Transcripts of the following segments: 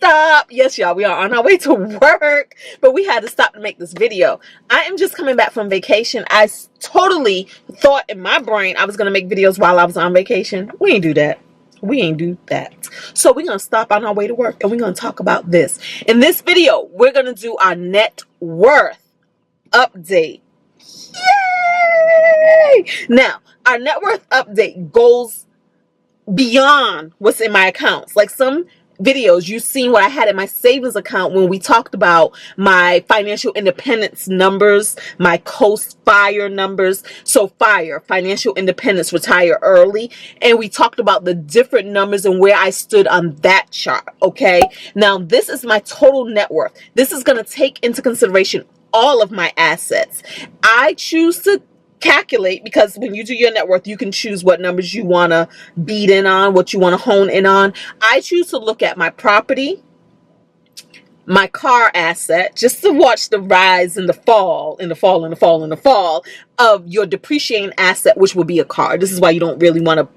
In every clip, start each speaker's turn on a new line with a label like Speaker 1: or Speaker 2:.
Speaker 1: stop. Yes, y'all, we are on our way to work, but we had to stop to make this video. I am just coming back from vacation. I totally thought in my brain I was going to make videos while I was on vacation. We ain't do that. We ain't do that. So we're going to stop on our way to work and we're going to talk about this. In this video, we're going to do our net worth update. Yay! Now, our net worth update goes beyond what's in my accounts. Like some videos you've seen what I had in my savings account when we talked about my financial independence numbers, my Coast Fire numbers. So FIRE, financial independence, retire early. And we talked about the different numbers and where I stood on that chart. Okay. Now this is my total net worth. This is going to take into consideration all of my assets. I choose to calculate, because when you do your net worth, you can choose what numbers you want to beat in on, what you want to hone in on. I choose to look at my property, my car asset, just to watch the rise and the fall of your depreciating asset, which will be a car. This is why you don't really want to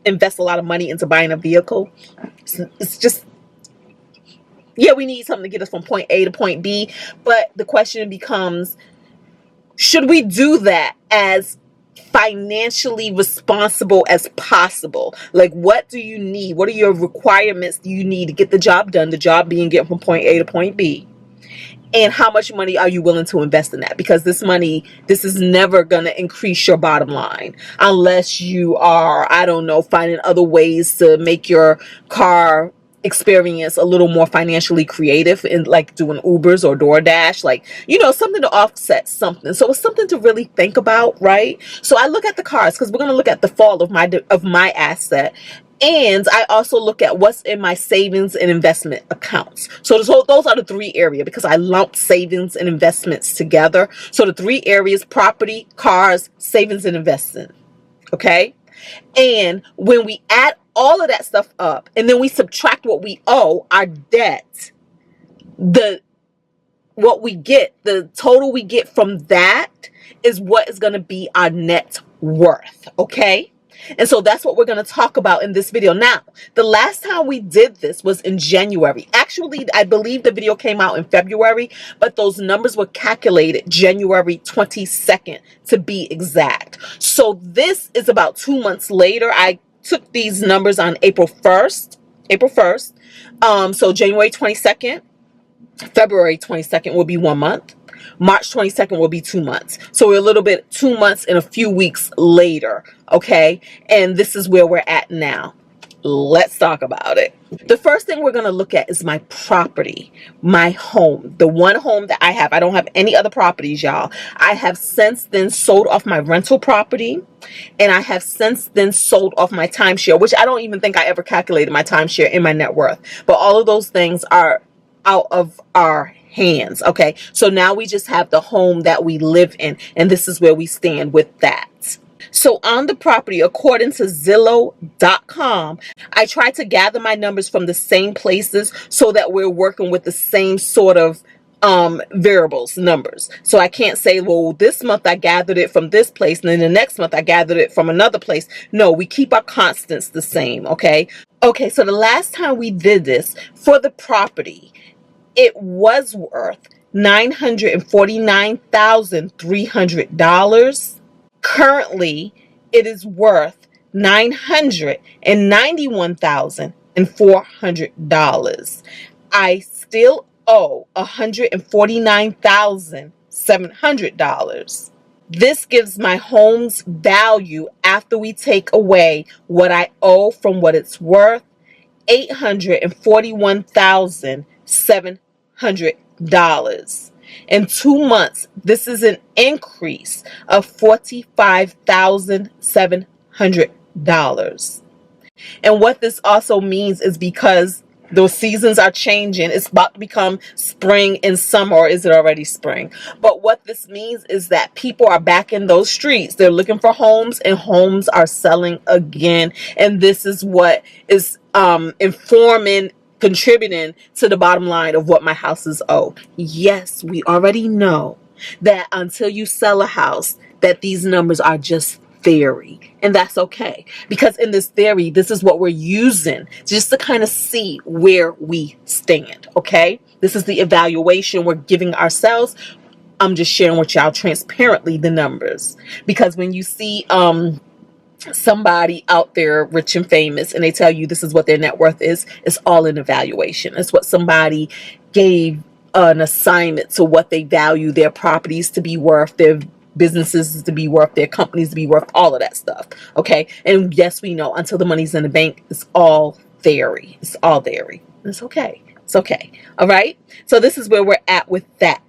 Speaker 1: invest a lot of money into buying a vehicle. It's just, yeah, we need something to get us from point A to point B, but the question becomes, should we do that as financially responsible as possible? Like, what do you need? What are your requirements do you need to get the job done? The job being get from point A to point B. And how much money are you willing to invest in that? Because this money, this is never going to increase your bottom line unless you are, I don't know, finding other ways to make your car experience a little more financially creative, in like doing Ubers or DoorDash, like, you know, something to offset something. So it's something to really think about, right? So I look at the cars because we're going to look at the fall of my asset. And I also look at what's in my savings and investment accounts. So those are the three areas, because I lumped savings and investments together. So the three areas: property, cars, savings and investing. Okay. And when we add all of that stuff up and then we subtract what we owe, our debt, what we get, the total we get from that is what is going to be our net worth. Okay. And so that's what we're going to talk about in this video. Now, the last time we did this was in January. Actually, I believe the video came out in February, but those numbers were calculated January 22nd to be exact. So this is about 2 months later. I took these numbers on April 1st. So January 22nd, February 22nd will be 1 month. March 22nd will be 2 months. So we're a little bit 2 months and a few weeks later. Okay. And this is where we're at now. Let's talk about it. The first thing we're going to look at is my property, my home, the one home that I have. I don't have any other properties, y'all. I have since then sold off my rental property, and I have since then sold off my timeshare, which I don't even think I ever calculated my timeshare in my net worth. But all of those things are out of our hands. Okay. So now we just have the home that we live in, and this is where we stand with that. So on the property, according to Zillow.com, I try to gather my numbers from the same places so that we're working with the same sort of variables, numbers. So I can't say, well, this month I gathered it from this place, and then the next month I gathered it from another place. No, we keep our constants the same. Okay. Okay. So the last time we did this for the property, it was worth $949,300. Currently, it is worth $991,400. I still owe $149,700. This gives my home's value after we take away what I owe from what it's worth, $841,700. In 2 months, this is an increase of $45,700. And what this also means is, because those seasons are changing, it's about to become spring and summer, or is it already spring? But what this means is that people are back in those streets. They're looking for homes, and homes are selling again. And this is what is contributing to the bottom line of what my houses owe. Yes, we already know that until you sell a house, that these numbers are just theory, and that's okay, because in this theory, this is what we're using just to kind of see where we stand. Okay, this is the evaluation we're giving ourselves. I'm just sharing with y'all transparently the numbers, because when you see somebody out there rich and famous and they tell you this is what their net worth is, it's all an evaluation. It's what somebody gave an assignment to what they value their properties to be worth, their businesses to be worth, their companies to be worth, all of that stuff. Okay, and yes, we know until the money's in the bank, it's all theory. It's all theory. It's okay. It's okay. All right, so this is where we're at with that.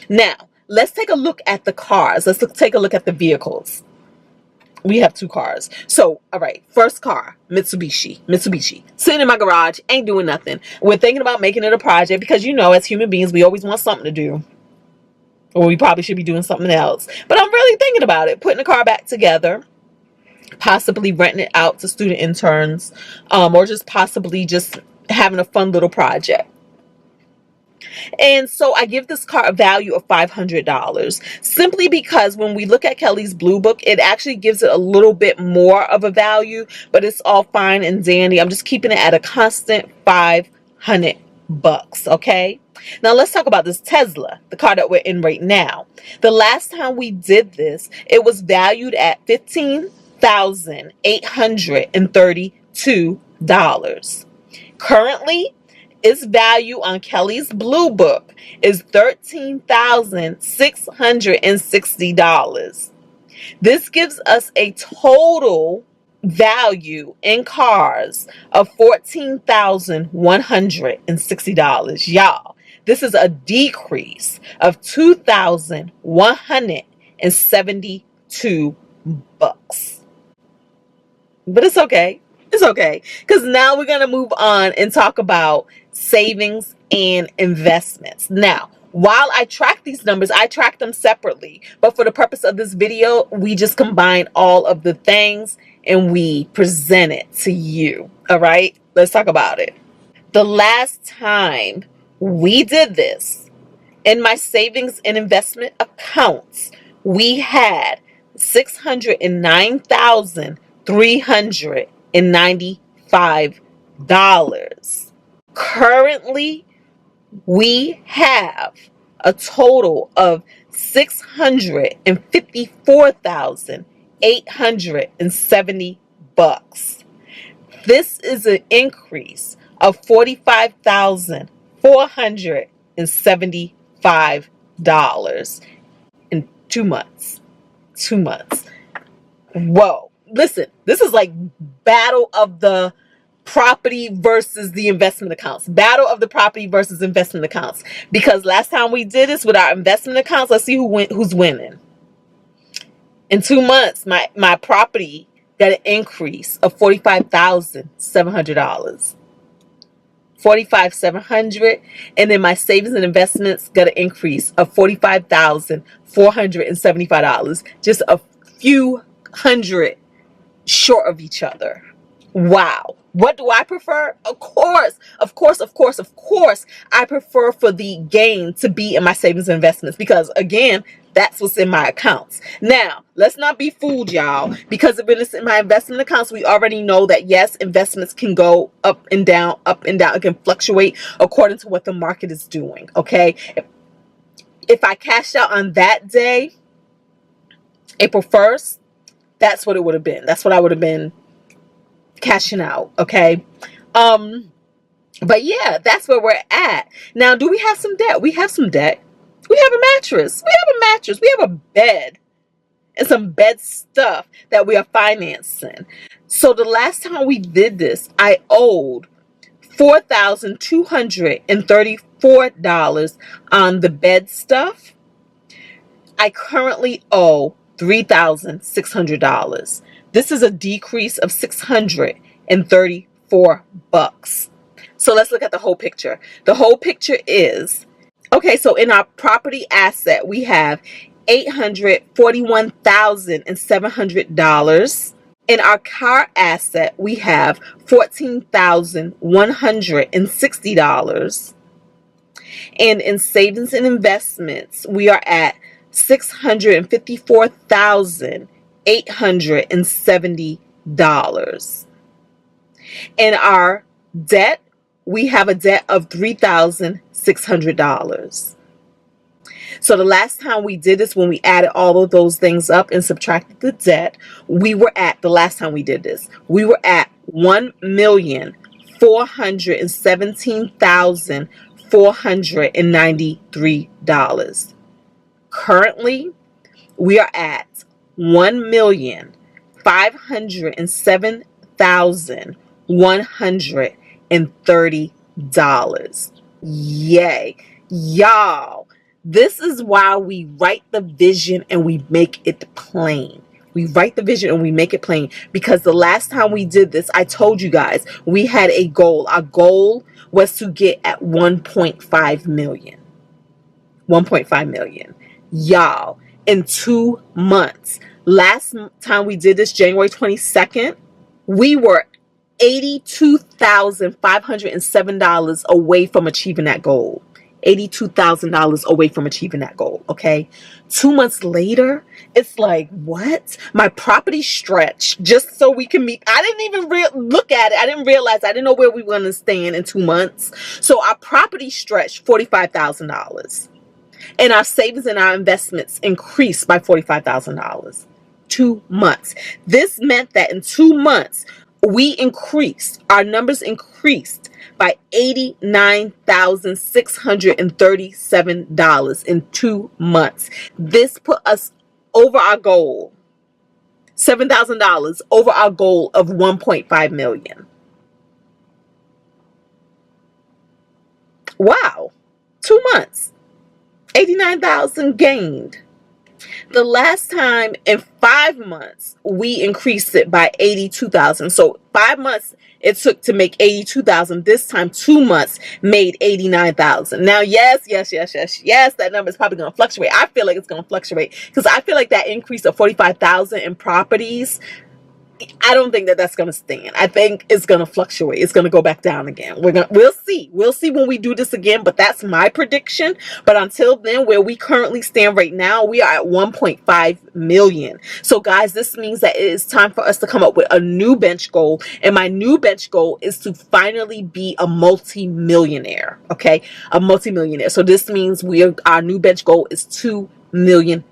Speaker 1: Now let's take a look at the cars. Let's take a look at the vehicles. We have two cars. So, all right, first car, Mitsubishi. Sitting in my garage, ain't doing nothing. We're thinking about making it a project because, you know, as human beings, we always want something to do. Or we probably should be doing something else. But I'm really thinking about it, putting the car back together, possibly renting it out to student interns, or just possibly just having a fun little project. And so I give this car a value of $500 simply because when we look at Kelly's Blue Book, it actually gives it a little bit more of a value, but it's all fine and dandy. I'm just keeping it at a constant $500. Okay. Now let's talk about this Tesla, the car that we're in right now. The last time we did this, it was valued at $15,832. Currently, its value on Kelly's Blue Book is $13,660. This gives us a total value in cars of $14,160. Y'all, this is a decrease of $2,172. But it's okay. It's okay, because now we're going to move on and talk about savings and investments. Now, while I track these numbers, I track them separately. But for the purpose of this video, we just combine all of the things and we present it to you. All right, let's talk about it. The last time we did this, in my savings and investment accounts, we had $609,395. Currently, we have a total of $654,870. This is an increase of $45,475 in 2 months. 2 months. Whoa. Listen, this is like battle of the property versus the investment accounts. Battle of the property versus investment accounts. Because last time we did this with our investment accounts, let's see who's winning. In 2 months, my property got an increase of $45,700. $45,700, and then my savings and investments got an increase of $45,475. Just a few hundred short of each other. Wow. What do I prefer? Of course, I prefer for the gain to be in my savings and investments, because again, that's what's in my accounts. Now, let's not be fooled, y'all, because if it's in my investment accounts, we already know that yes, investments can go up and down. It can fluctuate according to what the market is doing. Okay. If I cashed out on that day, April 1st, that's what it would have been. That's what I would have been cashing out. Okay. But yeah, that's where we're at. Now, do we have some debt? We have some debt. We have a mattress. We have a bed and some bed stuff that we are financing. So the last time we did this, I owed $4,234 on the bed stuff. I currently owe $3,600. This is a decrease of $634. So let's look at the whole picture. The whole picture is, okay, so in our property asset, we have $841,700. In our car asset, we have $14,160. And in savings and investments, we are at $654,870. $870. In our debt, we have a debt of $3,600. So the last time we did this, when we added all of those things up and subtracted the debt, we were at, the last time we did this, we were at $1,417,493. Currently, we are at $1,507,130. Yay. Y'all, this is why we write the vision and we make it plain. We write the vision and we make it plain, because the last time we did this, I told you guys, we had a goal. Our goal was to get at 1.5 million. 1.5 million. Y'all, in 2 months. Last time we did this, January 22nd, we were $82,507 away from achieving that goal. $82,000 away from achieving that goal, okay? 2 months later, it's like, what? My property stretched just so we can meet. I didn't even look at it. I didn't realize. I didn't know where we were going to stand in 2 months. So our property stretched $45,000. And our savings and our investments increased by $45,000. 2 months. This meant that in 2 months, our numbers increased by $89,637 in 2 months. This put us over our goal, $7,000 over our goal of 1.5 million. Wow. 2 months. 89,000 gained. The last time in 5 months, we increased it by 82,000. So 5 months it took to make 82,000. This time, 2 months made 89,000. Now, yes, that number is probably going to fluctuate. I feel like it's going to fluctuate because I feel like that increase of 45,000 in properties, I don't think that that's going to stand. I think it's going to fluctuate. It's going to go back down again. We'll see. We'll see when we do this again, but that's my prediction. But until then, where we currently stand right now, we are at 1.5 million. So guys, this means that it is time for us to come up with a new bench goal. And my new bench goal is to finally be a multi-millionaire. Okay. A multi-millionaire. So this means our new bench goal is $2 million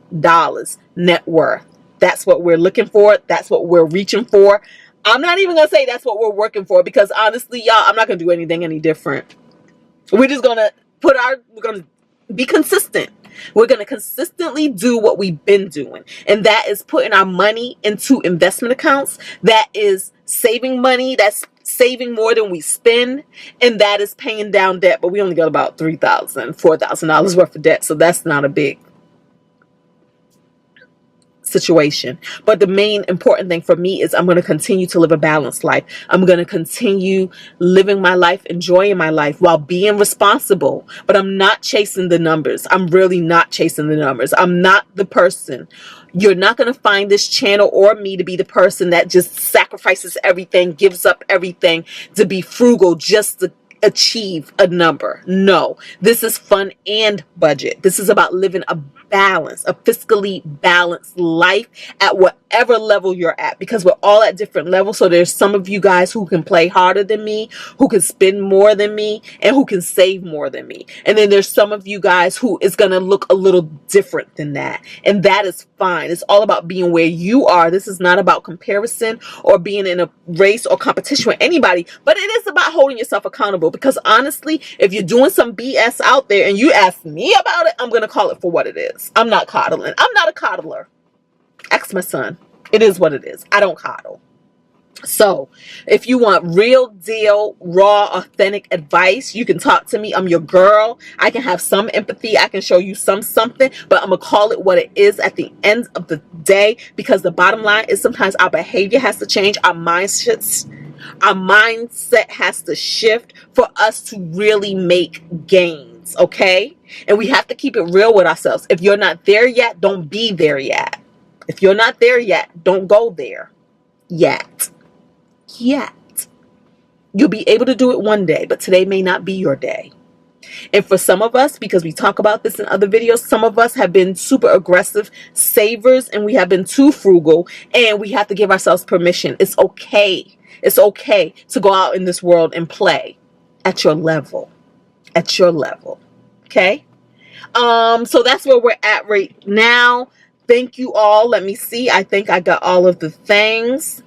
Speaker 1: net worth. That's what we're looking for. That's what we're reaching for. I'm not even going to say that's what we're working for, because honestly, y'all, I'm not going to do anything any different. We're just going to we're going to be consistent. We're going to consistently do what we've been doing. And that is putting our money into investment accounts. That is saving money. That's saving more than we spend. And that is paying down debt. But we only got about $4,000 worth of debt. So that's not a big situation. But the main important thing for me is I'm going to continue to live a balanced life. I'm going to continue living my life, enjoying my life while being responsible. But I'm not chasing the numbers. I'm really not chasing the numbers. I'm not the person. You're not going to find this channel or me to be the person that just sacrifices everything, gives up everything to be frugal just to achieve a number. No, this is fun and budget. This is about living a fiscally balanced life at whatever level you're at, because we're all at different levels. So there's some of you guys who can play harder than me, who can spend more than me, and who can save more than me. And then there's some of you guys who is going to look a little different than that. And that is fine. It's all about being where you are. This is not about comparison or being in a race or competition with anybody, but it is about holding yourself accountable. Because honestly, if you're doing some BS out there and you ask me about it, I'm going to call it for what it is. I'm not coddling. I'm not a coddler. Ask my son. It is what it is. I don't coddle. So if you want real deal, raw, authentic advice, you can talk to me. I'm your girl. I can have some empathy. I can show you something, but I'm going to call it what it is at the end of the day, because the bottom line is sometimes our behavior has to change. Our mindset has to shift for us to really make gains. Okay. And we have to keep it real with ourselves. If you're not there yet, don't be there yet. If you're not there yet, don't go there yet. You'll be able to do it one day, but today may not be your day. And for some of us, because we talk about this in other videos, some of us have been super aggressive savers and we have been too frugal, and we have to give ourselves permission. It's okay. It's okay to go out in this world and play at your level. At your level. Okay? So that's where we're at right now. Thank you all. Let me see. I think I got all of the things.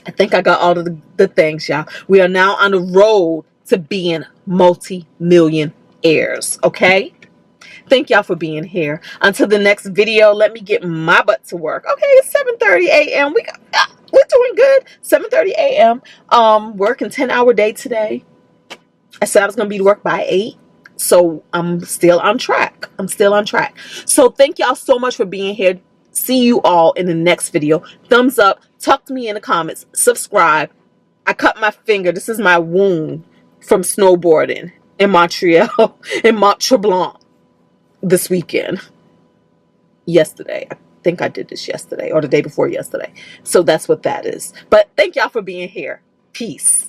Speaker 1: I think I got all of the things, y'all. We are now on the road to being multi-millionaires. Okay? Thank y'all for being here. Until the next video, let me get my butt to work. Okay, it's 7:30 a.m. We're doing good. 7:30 a.m. Working 10-hour day today. I said I was gonna be to work by 8. So I'm still on track. I'm still on track. So thank y'all so much for being here. See you all in the next video. Thumbs up. Talk to me in the comments. Subscribe. I cut my finger. This is my wound from snowboarding in Montreal, in Mont Tremblant this weekend. Yesterday. I think I did this yesterday or the day before yesterday. So that's what that is. But thank y'all for being here. Peace.